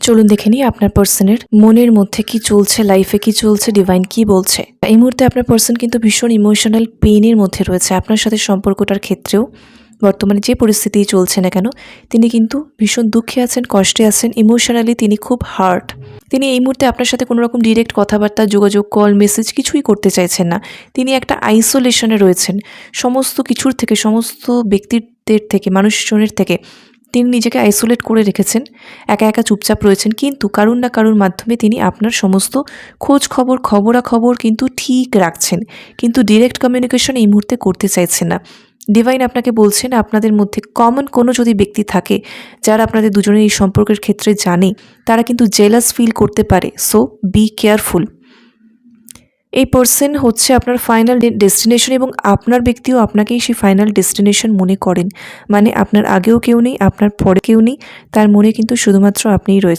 চলুন দেখে নিই আপনার পার্সনের মনের মধ্যে কি চলছে, লাইফে কি চলছে, ডিভাইন কি বলছে। এই মুহূর্তে আপনার পার্সন কিন্তু ভীষণ ইমোশনাল পেইনের মধ্যে রয়েছে। আপনার সাথে সম্পর্কটার ক্ষেত্রেও বর্তমানে যে পরিস্থিতি চলছে না কেন, তিনি কিন্তু ভীষণ দুঃখে আছেন, কষ্টে আছেন, ইমোশনালি তিনি খুব হার্ট। তিনি এই মুহূর্তে আপনার সাথে কোনো রকম ডিরেক্ট কথাবার্তা, যোগাযোগ, কল, মেসেজ কিছুই করতে চাইছেন না। তিনি একটা আইসোলেশনে রয়েছেন সমস্ত কিছুর থেকে, সমস্ত ব্যক্তিদের থেকে, মানুষজনের থেকে। তিনি নিজেকে আইসোলেট করে রেখেছেন, একা একা চুপচাপ রয়েছেন, কিন্তু কারুর না কারুর মাধ্যমে তিনি আপনার সমস্ত খোঁজ খবর, খবরাখবর কিন্তু ঠিক রাখছেন, কিন্তু ডিরেক্ট কমিউনিকেশন এই মুহূর্তে করতে চাইছেন না। ডিভাইন আপনাকে বলছেন আপনাদের মধ্যে কমন কোনো যদি ব্যক্তি থাকে যারা আপনাদের দুজনের এই সম্পর্কের ক্ষেত্রে জানে, তারা কিন্তু জেলাস ফিল করতে পারে। So be careful. এই পার্সন হচ্ছে আপনার ফাইনাল ডেস্টিনেশন এবং আপনার ব্যক্তিও আপনাকেই সেই ফাইনাল ডেস্টিনেশন মনে করেন। মানে আপনার আগেও কেউ নেই, আপনার পরে কেউ নেই, তার মনে কিন্তু শুধুমাত্র আপনিই রয়েছেন।